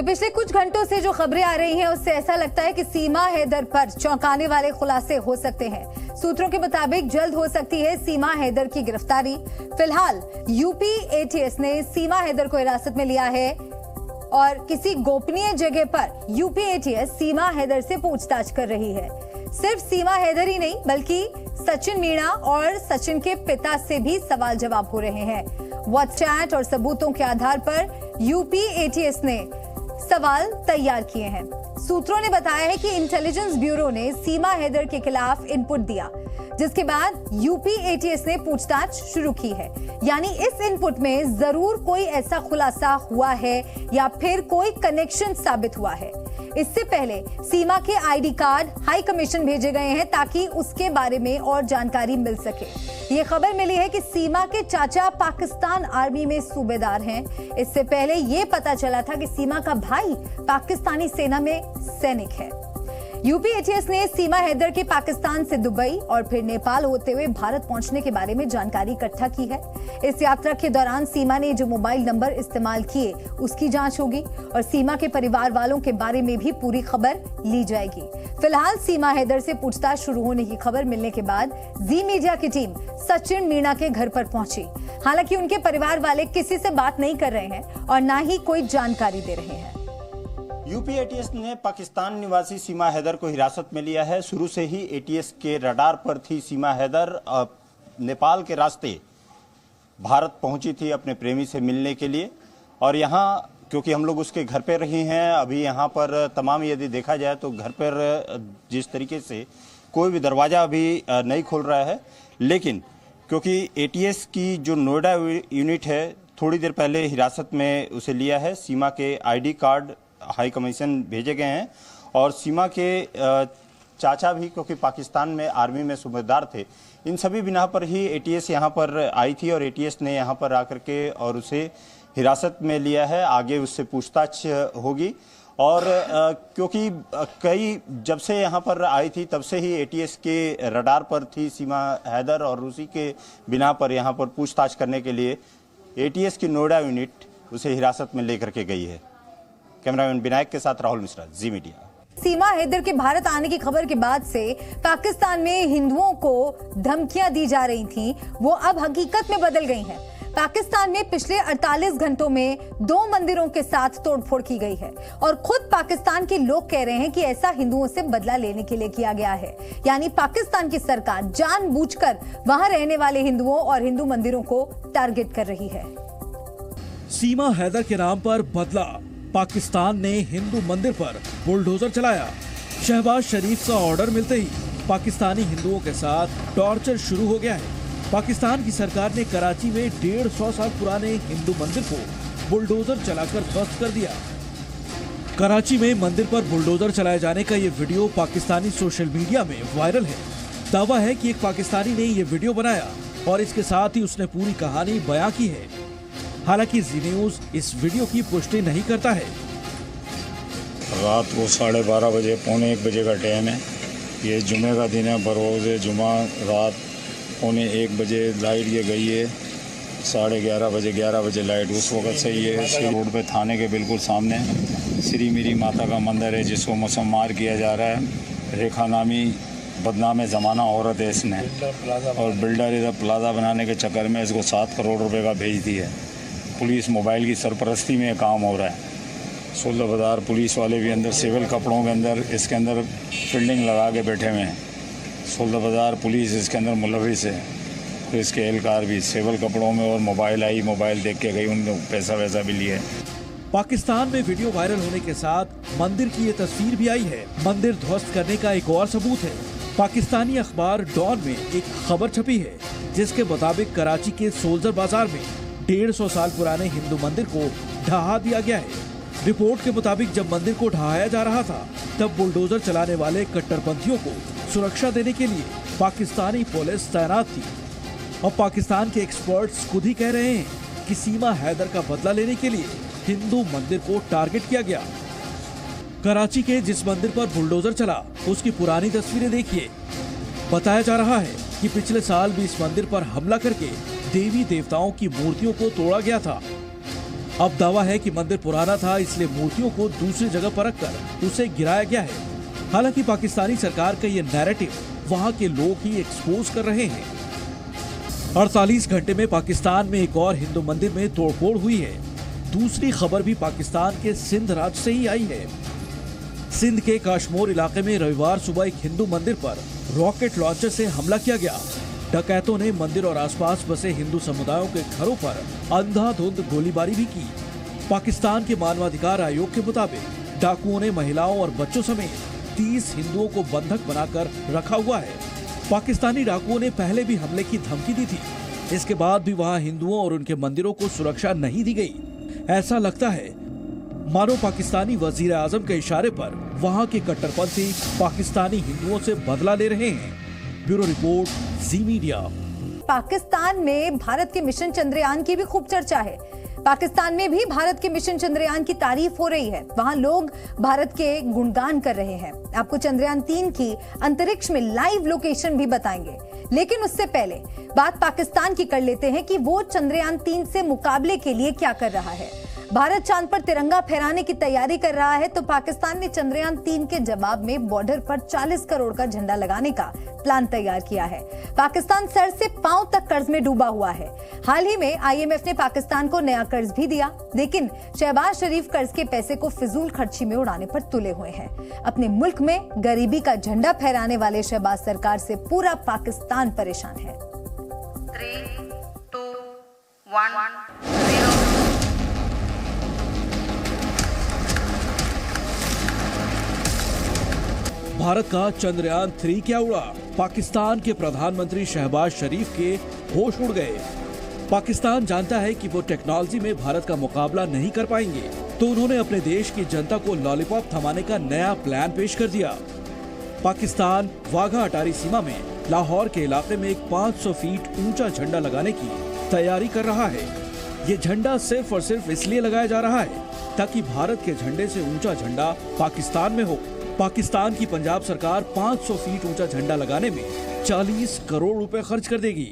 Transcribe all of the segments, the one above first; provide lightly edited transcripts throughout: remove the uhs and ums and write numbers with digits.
तो पिछले कुछ घंटों से जो खबरें आ रही हैं उससे ऐसा लगता है कि सीमा हैदर पर चौंकाने वाले खुलासे हो सकते हैं। सूत्रों के मुताबिक जल्द हो सकती है सीमा हैदर की गिरफ्तारी। फिलहाल यूपी एटीएस ने सीमा हैदर को हिरासत में लिया है और किसी गोपनीय जगह पर यूपी एटीएस सीमा हैदर से पूछताछ कर रही है। सिर्फ सीमा हैदर ही नहीं बल्कि सचिन मीणा और सचिन के पिता से भी सवाल जवाब हो रहे हैं। व्हाट्सचैट और सबूतों के आधार पर यूपी एटीएस ने सवाल तैयार किए हैं। सूत्रों ने बताया है कि इंटेलिजेंस ब्यूरो ने सीमा हैदर के खिलाफ इनपुट दिया, जिसके बाद यूपी एटीएस ने पूछताछ शुरू की है। यानी इस इनपुट में जरूर कोई ऐसा खुलासा हुआ है या फिर कोई कनेक्शन साबित हुआ है। इससे पहले सीमा के आईडी कार्ड हाई कमीशन भेजे गए हैं ताकि उसके बारे में और जानकारी मिल सके। ये खबर मिली है कि सीमा के चाचा पाकिस्तान आर्मी में सूबेदार हैं। इससे पहले ये पता चला था कि सीमा का भाई पाकिस्तानी सेना में सैनिक है। यूपी एटीएस ने सीमा हैदर के पाकिस्तान से दुबई और फिर नेपाल होते हुए भारत पहुंचने के बारे में जानकारी इकट्ठा की है। इस यात्रा के दौरान सीमा ने जो मोबाइल नंबर इस्तेमाल किए उसकी जांच होगी और सीमा के परिवार वालों के बारे में भी पूरी खबर ली जाएगी। फिलहाल सीमा हैदर से पूछताछ शुरू होने की खबर मिलने के बाद जी मीडिया की टीम सचिन मीणा के घर पर पहुंची। हालांकि उनके परिवार वाले किसी से बात नहीं कर रहे हैं और न ही कोई जानकारी दे रहे हैं। यूपी एटीएस ने पाकिस्तान निवासी सीमा हैदर को हिरासत में लिया है। शुरू से ही एटीएस के रडार पर थी सीमा हैदर। नेपाल के रास्ते भारत पहुंची थी अपने प्रेमी से मिलने के लिए और यहाँ क्योंकि हम लोग उसके घर पर रहे हैं, अभी यहाँ पर तमाम यदि देखा जाए तो घर पर जिस तरीके से कोई भी दरवाज़ा अभी नहीं खुल रहा है, लेकिन क्योंकि एटीएस की जो नोएडा यूनिट है थोड़ी देर पहले हिरासत में उसे लिया है। सीमा के आईडी कार्ड हाई कमीशन भेजे गए हैं और सीमा के चाचा भी क्योंकि पाकिस्तान में आर्मी में सूबेदार थे। इन सभी बिना पर ही एटीएस यहाँ पर आई थी और एटीएस ने यहाँ पर आकर के और उसे हिरासत में लिया है। आगे उससे पूछताछ होगी और क्योंकि कई जब से यहाँ पर आई थी तब से ही एटीएस के रडार पर थी सीमा हैदर और उसी के बिना पर यहाँ पर पूछताछ करने के लिए एटीएस की नोएडा यूनिट उसे हिरासत में लेकर के गई है। कैमरामैन विनायक के साथ राहुल मिश्रा, जी मीडिया। सीमा हैदर के भारत आने की खबर के बाद से पाकिस्तान में हिंदुओं को धमकियां दी जा रही थीं, वो अब हकीकत में बदल गई हैं। पाकिस्तान में पिछले 48 घंटों में 2 मंदिरों के साथ तोड़फोड़ की गई है और खुद पाकिस्तान के लोग कह रहे हैं कि ऐसा हिंदुओं से बदला लेने के लिए किया गया है। यानी पाकिस्तान की सरकार जानबूझकर वहां रहने वाले हिंदुओं और हिंदू मंदिरों को टारगेट कर रही है। सीमा हैदर के नाम पर बदला। पाकिस्तान ने हिंदू मंदिर पर बुलडोजर चलाया। शहबाज शरीफ का ऑर्डर मिलते ही पाकिस्तानी हिंदुओं के साथ टॉर्चर शुरू हो गया है। पाकिस्तान की सरकार ने कराची में 150 साल पुराने हिंदू मंदिर को बुलडोजर चलाकर ध्वस्त कर दिया। कराची में मंदिर पर बुलडोजर चलाए जाने का ये वीडियो पाकिस्तानी सोशल मीडिया में वायरल है। दावा है कि एक पाकिस्तानी ने ये वीडियो बनाया और इसके साथ ही उसने पूरी कहानी बयां की है। हालांकि जी न्यूज इस वीडियो की पुष्टि नहीं करता है। रात को 12:30 बजे, पौने 1 बजे का टाइम है। ये जुमे का दिन है, बरोज़ जुमा। रात पौने 1 बजे लाइट ये गई है। 11:30 बजे, 11 बजे लाइट उस वक्त से ये रोड पे थाने के बिल्कुल सामने श्री मेरी माता का मंदिर है, जिसको मुसम्मार किया जा रहा है। रेखा नामी बदनाम ज़माना औरत है इसने, और बिल्डर इधर प्लाजा बनाने के चक्कर में इसको 7 करोड़ रुपए का भेज दिया है। पुलिस मोबाइल की सरपरस्ती में काम हो रहा है। 16 बाज़ार पुलिस वाले भी अंदर सिविल कपड़ों के अंदर इसके अंदर फील्डिंग लगा के बैठे हुए हैं। 16 बाज़ार पुलिस इसके अंदर मुलविस है। तो इसके एहलकार भी सिविल कपड़ों में और मोबाइल आई, मोबाइल देख के गई, उन्होंने पैसा वैसा भी लिया है। पाकिस्तान में वीडियो वायरल होने के साथ मंदिर की ये तस्वीर भी आई है। मंदिर ध्वस्त करने का एक और सबूत है। पाकिस्तानी अखबार डॉन में एक खबर छपी है जिसके मुताबिक कराची के सोल्जर बाजार में 150 साल पुराने हिंदू मंदिर को ढहा दिया गया है। रिपोर्ट के मुताबिक जब मंदिर को ढहाया जा रहा था तब बुलडोजर चलाने वाले कट्टरपंथियों को सुरक्षा देने के लिए पाकिस्तानी पुलिस तैनात थी। और पाकिस्तान के एक्सपर्ट्स खुद ही कह रहे हैं कि सीमा हैदर का बदला लेने के लिए हिंदू मंदिर को टारगेट किया गया। कराची के जिस मंदिर पर बुलडोजर चला उसकी पुरानी तस्वीरें देखिए। बताया जा रहा है कि पिछले साल भी इस मंदिर पर हमला करके देवी देवताओं की मूर्तियों को तोड़ा गया था। अब दावा है कि मंदिर पुराना था, इसलिए मूर्तियों को दूसरी जगह पर रखकर उसे गिराया गया है। हालांकि पाकिस्तानी सरकार का ये नैरेटिव वहां के लोग ही एक्सपोज कर रहे हैं। 48 घंटे में पाकिस्तान में एक और हिंदू मंदिर में तोड़फोड़ हुई है। दूसरी खबर भी पाकिस्तान के सिंध राज्य से ही आई है। सिंध के काशमोर इलाके में रविवार सुबह एक हिंदू मंदिर पर रॉकेट लॉन्चर से हमला किया गया। डकैतों ने मंदिर और आसपास बसे हिंदू समुदायों के घरों पर अंधाधुंध गोलीबारी भी की। पाकिस्तान के मानवाधिकार आयोग के मुताबिक डाकुओं ने महिलाओं और बच्चों समेत 30 हिंदुओं को बंधक बनाकर रखा हुआ है। पाकिस्तानी डाकुओं ने पहले भी हमले की धमकी दी थी। इसके बाद भी वहां हिंदुओं और उनके मंदिरों को सुरक्षा नहीं दी गई। ऐसा लगता है मानो पाकिस्तानी वजीर आजम के इशारे पर वहां के कट्टरपंथी पाकिस्तानी हिंदुओं से बदला ले रहे हैं। ब्यूरो रिपोर्ट, जी मीडिया। पाकिस्तान में भारत के मिशन चंद्रयान की भी खूब चर्चा है। पाकिस्तान में भी भारत के मिशन चंद्रयान की तारीफ हो रही है। वहां लोग भारत के गुणगान कर रहे हैं। आपको चंद्रयान 3 की अंतरिक्ष में लाइव लोकेशन भी बताएंगे, लेकिन उससे पहले बात पाकिस्तान की कर लेते हैं कि वो चंद्रयान 3 से मुकाबले के लिए क्या कर रहा है। भारत चांद पर तिरंगा फहराने की तैयारी कर रहा है, तो पाकिस्तान ने चंद्रयान 3 के जवाब में बॉर्डर पर 40 करोड़ का झंडा लगाने का प्लान तैयार किया है। पाकिस्तान सर से पांव तक कर्ज में डूबा हुआ है। हाल ही में IMF ने पाकिस्तान को नया कर्ज भी दिया, लेकिन शहबाज शरीफ कर्ज के पैसे को फिजूल खर्ची में उड़ाने पर तुले हुए हैं। अपने मुल्क में गरीबी का झंडा फहराने वाले शहबाज सरकार से पूरा पाकिस्तान परेशान है। 3, 2, 1, 0। भारत का चंद्रयान 3 क्या उड़ा? पाकिस्तान के प्रधानमंत्री शहबाज शरीफ के होश उड़ गए। पाकिस्तान जानता है कि वो टेक्नोलॉजी में भारत का मुकाबला नहीं कर पाएंगे, तो उन्होंने अपने देश की जनता को लॉलीपॉप थमाने का नया प्लान पेश कर दिया। पाकिस्तान वाघा अटारी सीमा में लाहौर के इलाके में एक 500 फीट ऊंचा झंडा लगाने की तैयारी कर रहा है। ये झंडा सिर्फ और सिर्फ इसलिए लगाया जा रहा है ताकि भारत के झंडे से ऊंचा झंडा पाकिस्तान में हो। पाकिस्तान की पंजाब सरकार 500 फीट ऊंचा झंडा लगाने में 40 करोड़ रुपए खर्च कर देगी।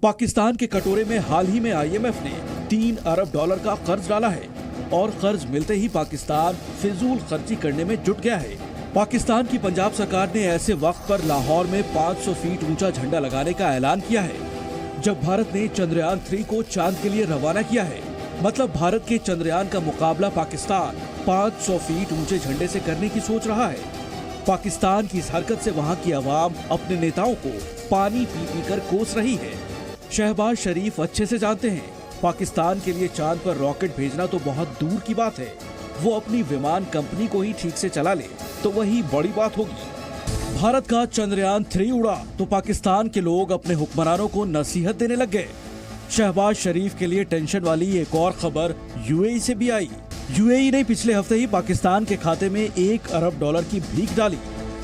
पाकिस्तान के कटोरे में हाल ही में IMF ने $3 अरब का कर्ज डाला है और कर्ज मिलते ही पाकिस्तान फिजूल खर्ची करने में जुट गया है। पाकिस्तान की पंजाब सरकार ने ऐसे वक्त पर लाहौर में 500 फीट ऊंचा झंडा लगाने का ऐलान किया है जब भारत ने चंद्रयान 3 को चांद के लिए रवाना किया है। मतलब भारत के चंद्रयान का मुकाबला पाकिस्तान 500 फीट ऊंचे झंडे से करने की सोच रहा है। पाकिस्तान की इस हरकत से वहां की आवाम अपने नेताओं को पानी पी पी कर कोस रही है। शहबाज शरीफ अच्छे से जानते हैं पाकिस्तान के लिए चांद पर रॉकेट भेजना तो बहुत दूर की बात है। वो अपनी विमान कंपनी को ही ठीक से चला ले तो वही बड़ी बात होगी। भारत का चंद्रयान 3 उड़ा तो पाकिस्तान के लोग अपने हुक्मरानों को नसीहत देने लग गए। शहबाज शरीफ के लिए टेंशन वाली एक और खबर UAE से भी आई। UAE ने पिछले हफ्ते ही पाकिस्तान के खाते में $1 अरब की भीख डाली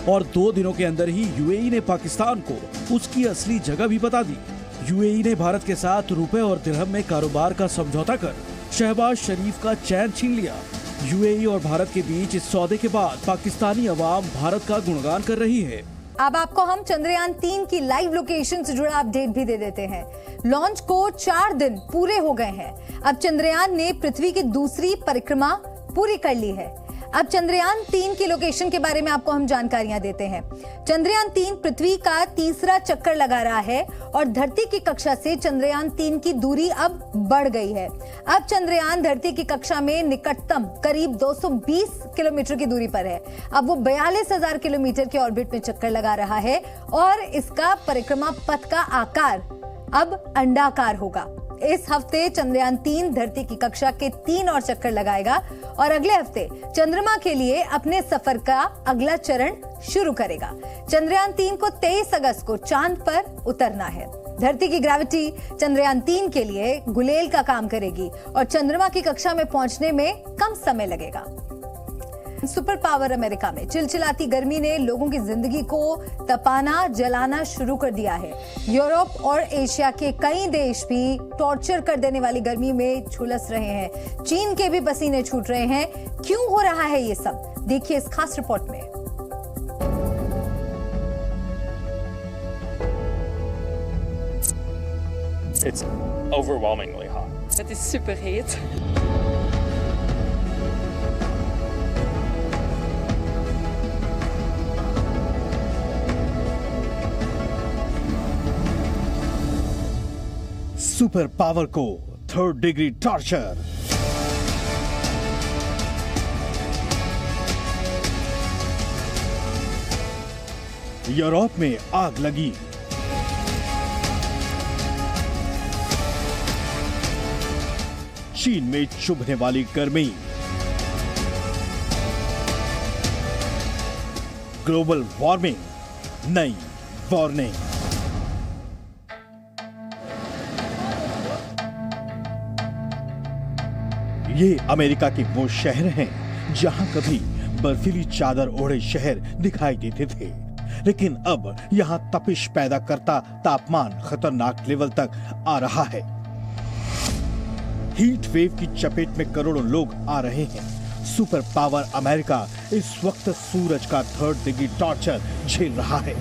और 2 दिनों के अंदर ही UAE ने पाकिस्तान को उसकी असली जगह भी बता दी। UAE ने भारत के साथ रुपए और दिरहम में कारोबार का समझौता कर शहबाज शरीफ का चैन छीन लिया। UAE और भारत के बीच इस सौदे के बाद पाकिस्तानी अवाम भारत का गुणगान कर रही है। अब आपको हम चंद्रयान 3 की लाइव लोकेशन से जुड़ा अपडेट भी दे देते हैं। लॉन्च को 4 दिन पूरे हो गए हैं। अब चंद्रयान ने पृथ्वी की दूसरी परिक्रमा पूरी कर ली है। अब चंद्रयान 3 की लोकेशन के बारे में आपको हम जानकारियां देते हैं। चंद्रयान 3 पृथ्वी का तीसरा चक्कर लगा रहा है और धरती की कक्षा से चंद्रयान 3 की दूरी अब बढ़ गई है। अब चंद्रयान धरती की कक्षा में निकटतम करीब 220 किलोमीटर की दूरी पर है। अब वो 42,000 किलोमीटर के ऑर्बिट में चक्कर लगा रहा है और इसका परिक्रमा पथ का आकार अब अंडाकार होगा। इस हफ्ते चंद्रयान 3 धरती की कक्षा के 3 और चक्कर लगाएगा और अगले हफ्ते चंद्रमा के लिए अपने सफर का अगला चरण शुरू करेगा। चंद्रयान 3 को 23 अगस्त को चांद पर उतरना है। धरती की ग्रेविटी चंद्रयान 3 के लिए गुलेल का काम करेगी और चंद्रमा की कक्षा में पहुंचने में कम समय लगेगा। सुपर पावर अमेरिका में चिलचिलाती गर्मी ने लोगों की जिंदगी को तपाना जलाना शुरू कर दिया है। यूरोप और एशिया के कई देश भी टॉर्चर कर देने वाली गर्मी में झुलस रहे हैं। चीन के भी पसीने छूट रहे हैं। क्यों हो रहा है ये सब, देखिए इस खास रिपोर्ट में। It's overwhelmingly hot. Het is superheet. Super power को 3rd डिग्री टॉर्चर। यूरोप में आग लगी। चीन में चुभने वाली गर्मी। ग्लोबल वार्मिंग, नई वार्निंग। ये अमेरिका के वो शहर हैं जहां कभी बर्फीली चादर ओढ़े शहर दिखाई देते थे, लेकिन अब यहां तपिश पैदा करता तापमान खतरनाक लेवल तक आ रहा है। हीट वेव की चपेट में करोड़ों लोग आ रहे हैं। सुपर पावर अमेरिका इस वक्त सूरज का 3rd डिग्री टॉर्चर झेल रहा है।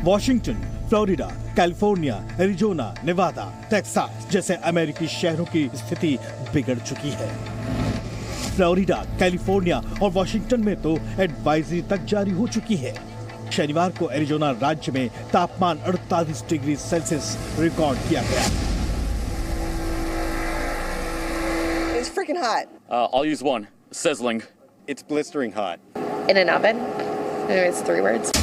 Washington, Florida, California, Arizona, Nevada, Texas जैसे अमेरिकी शहरों की स्थिति बिगड़ चुकी है। फ्लोरिडा, कैलिफोर्निया और वॉशिंगटन में तो एडवाइजरी तक जारी हो चुकी है। शनिवार को एरिजोना राज्य में तापमान 48 डिग्री सेल्सियस रिकॉर्ड किया गया। It's freaking hot. I'll use one. Sizzling. It's blistering hot. In an oven. It's 3 words.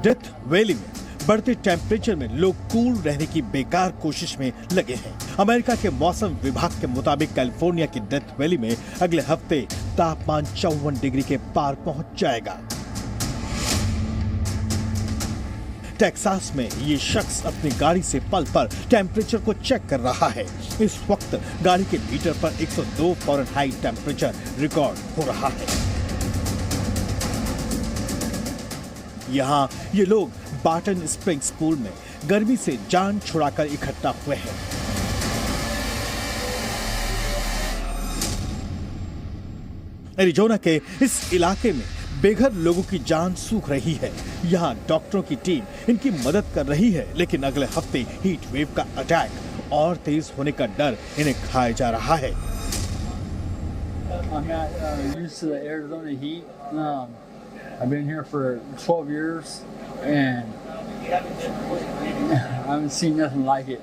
Death valley में बढ़ते टेम्परेचर में लोग कूल रहने की बेकार कोशिश में लगे हैं। अमेरिका के मौसम विभाग के मुताबिक कैलिफोर्निया की डेथ वैली में अगले हफ्ते तापमान 54 डिग्री के पार पहुंच जाएगा। टेक्सास में ये शख्स अपनी गाड़ी से पल पर टेम्परेचर को चेक कर रहा है। इस वक्त गाड़ी के मीटर पर 102 फ़ारेनहाइट टेम्परेचर रिकॉर्ड हो रहा है। यहाँ ये लोग बार्टन स्प्रिंग्स पूल में गर्मी से जान छुड़ाकर इकट्ठा हुए हैं। एरिजोना के इस इलाके में बेघर लोगों की जान सूख रही है। यहाँ डॉक्टरों की टीम इनकी मदद कर रही है, लेकिन अगले हफ्ते हीट वेव का अटैक और तेज होने का डर इन्हें खाए जा रहा है। I've been here for 12 years and I haven't seen nothing like it.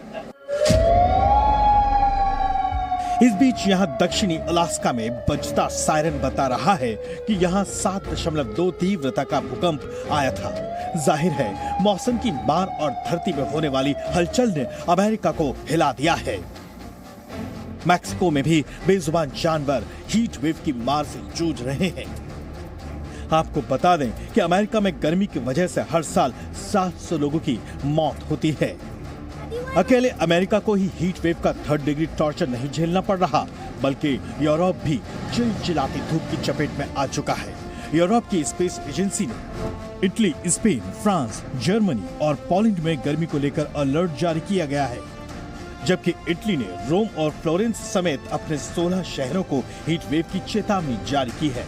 इस बीच यहाँ दक्षिणी अलास्का में बजता सायरन बता रहा है कि यहाँ 7.2 तीव्रता का भूकंप आया था। जाहिर है मौसम की मार और धरती में होने वाली हलचल ने अमेरिका को हिला दिया है। मैक्सिको में भी बेजुबान जानवर हीट वेव की मार से जूझ रहे हैं। आपको बता दें कि अमेरिका में गर्मी की वजह से हर साल 700 लोगों की मौत होती है। अकेले अमेरिका को ही हीट वेव का 3rd डिग्री टॉर्चर नहीं झेलना पड़ रहा, बल्कि यूरोप भी चिलचिलाती धूप की चपेट में आ चुका है। यूरोप की स्पेस एजेंसी ने इटली, स्पेन, फ्रांस, जर्मनी और पोलैंड में गर्मी को लेकर अलर्ट जारी किया गया है, जबकि इटली ने रोम और फ्लोरेंस समेत अपने 16 शहरों को हीट वेव की चेतावनी जारी की है।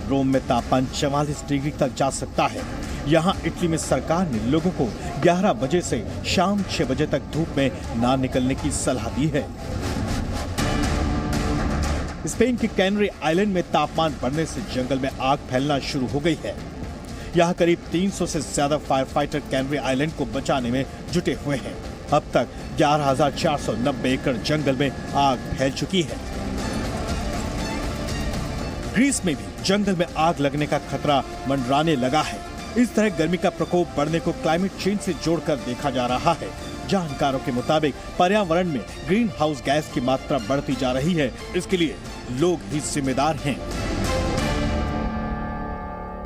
रोम में तापमान 44 डिग्री तक जा सकता है। यहाँ इटली में सरकार ने लोगों को 11 बजे से शाम 6 बजे तक धूप में ना निकलने की सलाह दी है। स्पेन के कैनरी आइलैंड में तापमान बढ़ने से जंगल में आग फैलना शुरू हो गई है। यहाँ करीब 300 से ज्यादा फायर फाइटर कैनरी आइलैंड को बचाने में जुटे हुए हैं। अब तक 11,490 एकड़ जंगल में आग फैल चुकी है। ग्रीस में भी जंगल में आग लगने का खतरा मंडराने लगा है। इस तरह गर्मी का प्रकोप बढ़ने को क्लाइमेट चेंज से जोड़कर देखा जा रहा है। जानकारों के मुताबिक पर्यावरण में ग्रीन हाउस गैस की मात्रा बढ़ती जा रही है। इसके लिए लोग भी जिम्मेदार हैं।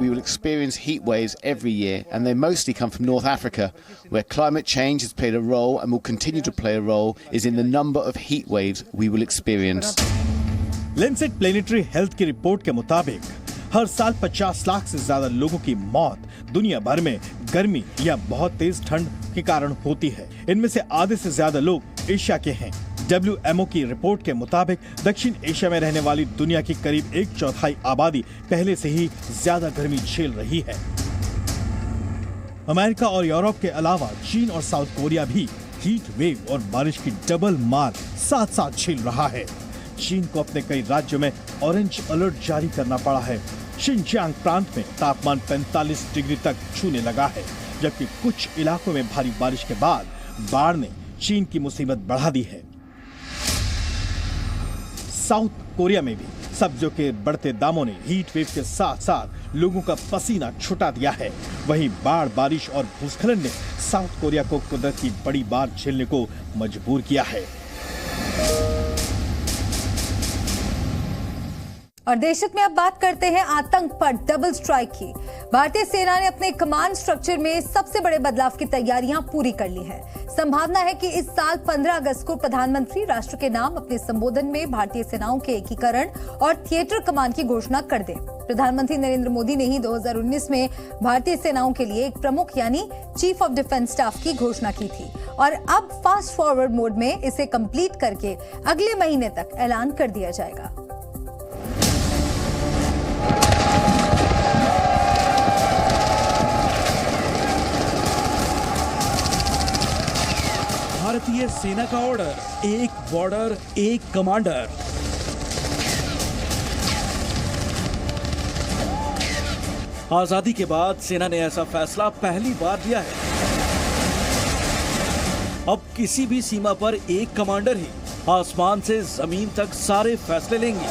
We will experience heat waves every year, and they mostly come from North Africa, where climate change has played a role and will continue to play a role is in the number of heat waves we will experience. Lancet planetary health की report के मुताबिक हर साल 50 लाख से ज्यादा लोगों की मौत दुनिया भर में गर्मी या बहुत तेज ठंड के कारण होती है। इनमें से आधे से ज्यादा लोग एशिया के हैं। WMO की रिपोर्ट के मुताबिक दक्षिण एशिया में रहने वाली दुनिया की करीब 1/4 आबादी पहले से ही ज्यादा गर्मी झेल रही है। अमेरिका और यूरोप के अलावा चीन और साउथ कोरिया भी हीट वेव और बारिश की डबल मार साथ साथ झेल रहा है। चीन को अपने कई राज्यों में ऑरेंज अलर्ट जारी करना पड़ा है। शिनजियांग प्रांत में तापमान 45 डिग्री तक छूने लगा है। जबकि कुछ इलाकों में भारी बारिश के बाद बाढ़ ने चीन की मुसीबत बढ़ा दी है। साउथ कोरिया में भी सब्जियों के बढ़ते दामों ने हीट वेव के साथ साथ लोगों का पसीना छुटा दिया है। वहीं बाढ़, बारिश और भूस्खलन ने साउथ कोरिया को कुदरत की बड़ी बाढ़ झेलने को मजबूर किया है। और देशहित में अब बात करते हैं आतंक पर डबल स्ट्राइक की। भारतीय सेना ने अपने कमांड स्ट्रक्चर में सबसे बड़े बदलाव की तैयारियां पूरी कर ली है। संभावना है कि इस साल 15 अगस्त को प्रधानमंत्री राष्ट्र के नाम अपने संबोधन में भारतीय सेनाओं के एकीकरण और थिएटर कमान की घोषणा कर दें। प्रधानमंत्री नरेंद्र मोदी ने ही 2019 में भारतीय सेनाओं के लिए एक प्रमुख यानी चीफ ऑफ डिफेंस स्टाफ की घोषणा की थी और अब फास्ट फॉरवर्ड मोड में इसे कंप्लीट करके अगले महीने तक ऐलान कर दिया जाएगा। भारतीय सेना का ऑर्डर, एक बॉर्डर एक कमांडर। आजादी के बाद सेना ने ऐसा फैसला पहली बार लिया है। अब किसी भी सीमा पर एक कमांडर ही आसमान से जमीन तक सारे फैसले लेंगे।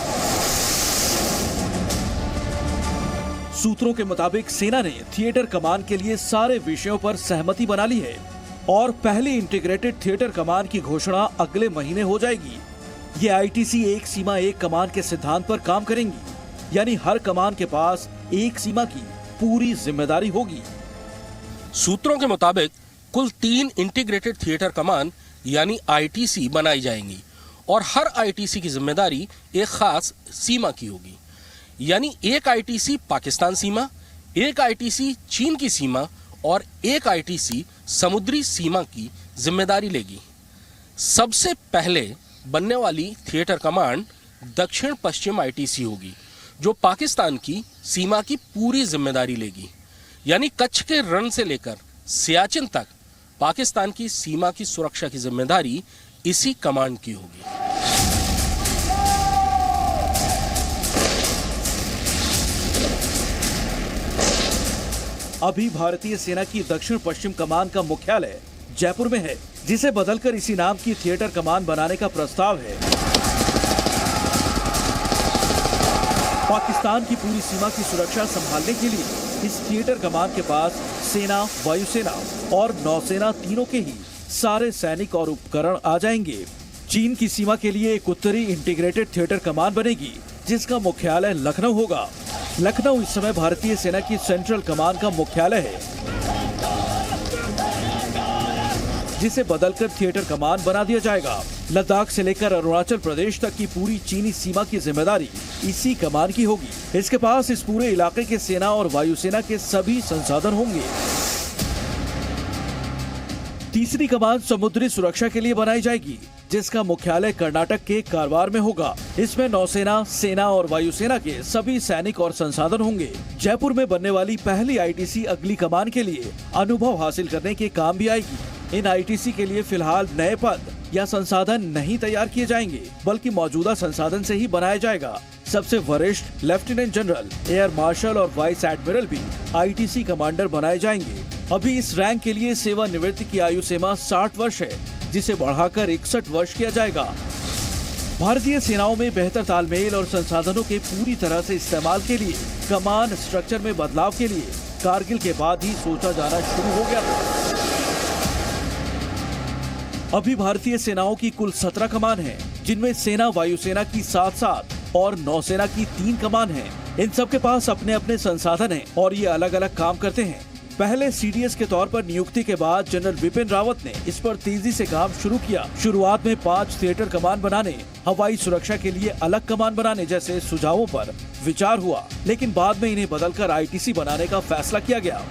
सूत्रों के मुताबिक सेना ने थिएटर कमान के लिए सारे विषयों पर सहमति बना ली है और पहली इंटीग्रेटेड थिएटर कमान की घोषणा अगले महीने हो जाएगी। ये आईटीसी एक सीमा एक कमान के सिद्धांत पर काम करेंगी, यानी हर कमान के पास एक सीमा की पूरी जिम्मेदारी होगी। सूत्रों के मुताबिक कुल 3 इंटीग्रेटेड थिएटर कमान यानी आईटीसी बनाई जाएंगी और हर आईटीसी की जिम्मेदारी एक खास सीमा की होगी। यानी एक आईटीसी पाकिस्तान सीमा, एक आईटीसी चीन की सीमा और एक आईटीसी समुद्री सीमा की जिम्मेदारी लेगी। सबसे पहले बनने वाली थिएटर कमांड दक्षिण पश्चिम आईटीसी होगी, जो पाकिस्तान की सीमा की पूरी जिम्मेदारी लेगी। यानी कच्छ के रण से लेकर सियाचिन तक पाकिस्तान की सीमा की सुरक्षा की जिम्मेदारी इसी कमांड की होगी। अभी भारतीय सेना की दक्षिण पश्चिम कमान का मुख्यालय जयपुर में है, जिसे बदलकर इसी नाम की थिएटर कमान बनाने का प्रस्ताव है। पाकिस्तान की पूरी सीमा की सुरक्षा संभालने के लिए इस थिएटर कमान के पास सेना, वायुसेना और नौसेना तीनों के ही सारे सैनिक और उपकरण आ जाएंगे। चीन की सीमा के लिए एक उत्तरी इंटीग्रेटेड थिएटर कमान बनेगी, जिसका मुख्यालय लखनऊ होगा। लखनऊ इस समय भारतीय सेना की सेंट्रल कमान का मुख्यालय है, जिसे बदलकर थिएटर कमान बना दिया जाएगा। लद्दाख से लेकर अरुणाचल प्रदेश तक की पूरी चीनी सीमा की जिम्मेदारी इसी कमान की होगी। इसके पास इस पूरे इलाके के सेना और वायुसेना के सभी संसाधन होंगे। तीसरी कमान समुद्री सुरक्षा के लिए बनाई जाएगी, जिसका मुख्यालय कर्नाटक के कारवार में होगा। इसमें नौसेना, सेना और वायुसेना के सभी सैनिक और संसाधन होंगे। जयपुर में बनने वाली पहली आईटीसी अगली कमान के लिए अनुभव हासिल करने के काम भी आएगी। इन आईटीसी के लिए फिलहाल नए पद या संसाधन नहीं तैयार किए जाएंगे, बल्कि मौजूदा संसाधन से ही बनाया जाएगा। सबसे वरिष्ठ लेफ्टिनेंट जनरल, एयर मार्शल और वाइस एडमिरल भी आईटीसी कमांडर बनाए जाएंगे। अभी इस रैंक के लिए सेवानिवृत्ति की आयु सीमा 60 वर्ष है, जिसे बढ़ाकर 61 वर्ष किया जाएगा। भारतीय सेनाओं में बेहतर तालमेल और संसाधनों के पूरी तरह से इस्तेमाल के लिए कमान स्ट्रक्चर में बदलाव के लिए कारगिल के बाद ही सोचा जाना शुरू हो गया था। अभी भारतीय सेनाओं की कुल 17 कमान है, जिनमें सेना, वायुसेना की 7 और नौसेना की 3 कमान है। इन सब के पास अपने अपने संसाधन हैं और ये अलग अलग काम करते हैं। पहले सीडीएस के तौर पर नियुक्ति के बाद जनरल विपिन रावत ने इस पर तेजी से काम शुरू किया। शुरुआत में 5 थिएटर कमान बनाने, हवाई सुरक्षा के लिए अलग कमान बनाने जैसे सुझावों पर विचार हुआ, लेकिन बाद में इन्हें बदलकर आईटीसी बनाने का फैसला किया गया।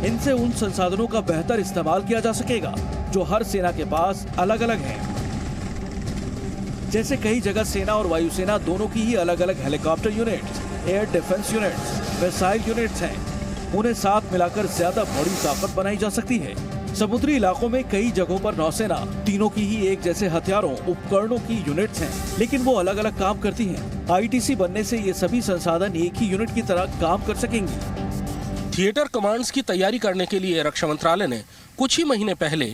इनसे उन संसाधनों का बेहतर इस्तेमाल किया जा सकेगा जो हर सेना के पास अलग अलग हैं। जैसे कई जगह सेना और वायुसेना दोनों की ही अलग अलग helicopter units, air defence units, missile units हैं। उन्हें साथ मिलाकर ज्यादा बड़ी ताकत बनाई जा सकती है। समुद्री इलाकों में कई जगहों पर नौसेना तीनों की ही एक जैसे हथियारों, उपकरणों की यूनिट्स हैं, लेकिन वो अलग अलग काम करती हैं। आईटीसी बनने से ये सभी संसाधन एक ही यूनिट की तरह काम कर सकेंगी। थिएटर कमांड्स की तैयारी करने के लिए रक्षा मंत्रालय ने कुछ ही महीने पहले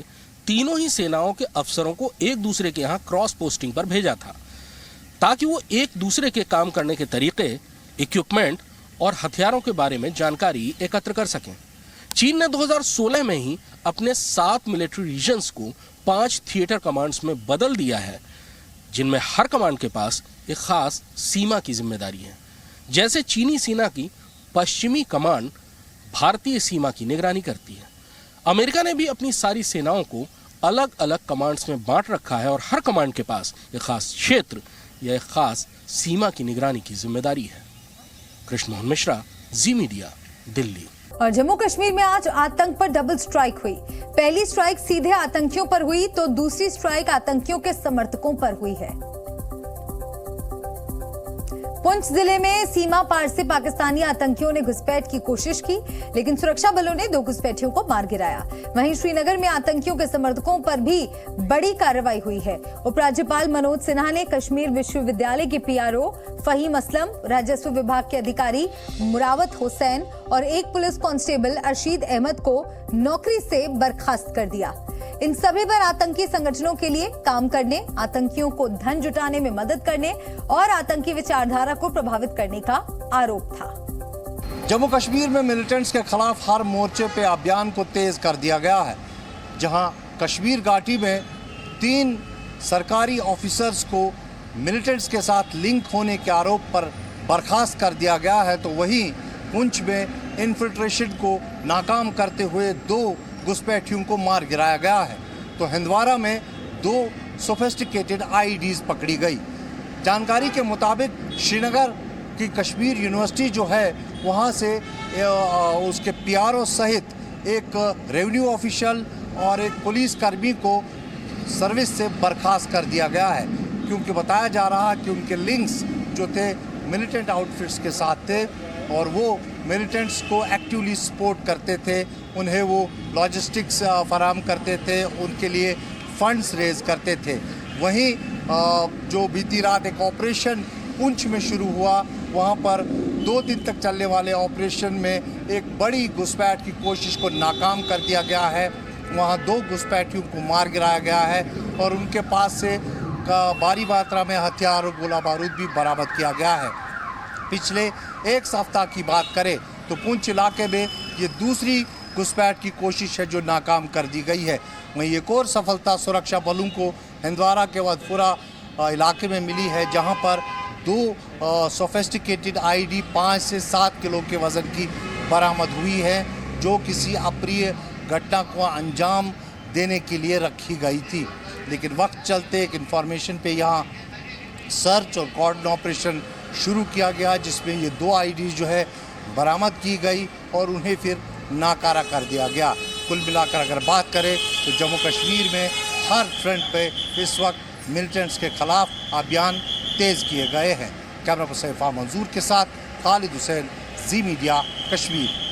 तीनों ही सेनाओं के अफसरों को एक दूसरे के यहाँ क्रॉस पोस्टिंग पर भेजा था, ताकि वो एक दूसरे के काम करने के तरीके, इक्विपमेंट और हथियारों के बारे में जानकारी एकत्र कर सकें। चीन ने 2016 में ही अपने 7 मिलिट्री रीजन्स को 5 थिएटर कमांड्स में बदल दिया है, जिनमें हर कमांड के पास एक खास सीमा की जिम्मेदारी है। जैसे चीनी सेना की पश्चिमी कमांड भारतीय सीमा की निगरानी करती है, अमेरिका ने भी अपनी सारी सेनाओं को अलग अलग कमांड्स में बांट रखा है और हर कमांड के पास एक खास क्षेत्र या एक खास सीमा की निगरानी की जिम्मेदारी है। कृष्ण मोहन मिश्रा, जी मीडिया, दिल्ली। और जम्मू कश्मीर में आज आतंक पर डबल स्ट्राइक हुई। पहली स्ट्राइक सीधे आतंकियों पर हुई तो दूसरी स्ट्राइक आतंकियों के समर्थकों पर हुई है। पुंछ जिले में सीमा पार से पाकिस्तानी आतंकियों ने घुसपैठ की कोशिश की, लेकिन सुरक्षा बलों ने 2 घुसपैठियों को मार गिराया। वहीं श्रीनगर में आतंकियों के समर्थकों पर भी बड़ी कार्रवाई हुई है। उपराज्यपाल मनोज सिन्हा ने कश्मीर विश्वविद्यालय के पीआरओ फहीम असलम, राजस्व विभाग के अधिकारी मुरावत हुसैन और एक पुलिस कांस्टेबल अरशीद अहमद को नौकरी से बर्खास्त कर दिया। इन सभी पर आतंकी संगठनों के लिए काम करने, आतंकियों को धन जुटाने में मदद करने और आतंकी विचारधारा को प्रभावित करने का आरोप था। जम्मू कश्मीर में मिलिटेंट्स के खिलाफ हर मोर्चे पे अभियान को तेज कर दिया गया है। जहां कश्मीर घाटी में 3 सरकारी ऑफिसर्स को मिलिटेंट्स के साथ लिंक होने के आरोप पर बर्खास्त कर दिया गया है, तो वहीं पुंछ में इन्फिल्ट्रेशन को नाकाम करते हुए 2 घुसपैठियों को मार गिराया गया है। तो हिंदवारा में 2 सोफिस्टिकेटेड आईईडीज पकड़ी गई। जानकारी के मुताबिक श्रीनगर की कश्मीर यूनिवर्सिटी जो है वहाँ से उसके पीआरओ सहित एक रेवेन्यू ऑफिशियल और एक पुलिस कर्मी को सर्विस से बर्खास्त कर दिया गया है, क्योंकि बताया जा रहा है कि उनके लिंक्स जो थे मिलिटेंट आउटफिट्स के साथ थे और वो मिलिटेंट्स को एक्टिवली सपोर्ट करते थे, उन्हें वो लॉजिस्टिक्स फराहम करते थे, उनके लिए फंड्स रेज करते थे। वहीं जो बीती रात एक ऑपरेशन पुंछ में शुरू हुआ, वहाँ पर 2 दिन तक चलने वाले ऑपरेशन में एक बड़ी घुसपैठ की कोशिश को नाकाम कर दिया गया है। वहाँ 2 घुसपैठियों को मार गिराया गया है और उनके पास से भारी मात्रा में हथियार और गोला बारूद भी बरामद किया गया है। पिछले 1 सप्ताह की बात करें तो पुंछ इलाके में ये दूसरी घुसपैठ की कोशिश है जो नाकाम कर दी गई है। वहीं एक और सफलता सुरक्षा बलों को हिंदवारा के वदपुरा इलाके में मिली है, जहां पर 2 सोफिस्टिकेटेड आईडी 5 से 7 किलो के वज़न की बरामद हुई है, जो किसी अप्रिय घटना को अंजाम देने के लिए रखी गई थी। लेकिन वक्त चलते एक इन्फॉर्मेशन पे यहाँ सर्च और कॉर्डन ऑपरेशन शुरू किया गया, जिसमें ये 2 आईडी जो है बरामद की गई और उन्हें फिर नाकारा कर दिया गया। कुल मिलाकर अगर बात करें तो जम्मू कश्मीर में हर फ्रंट पे इस वक्त मिलिटेंट्स के खिलाफ अभियान तेज किए गए हैं। कैमरा पर्सन सैफा मंजूर के साथ खालिद हुसैन, जी मीडिया, कश्मीर।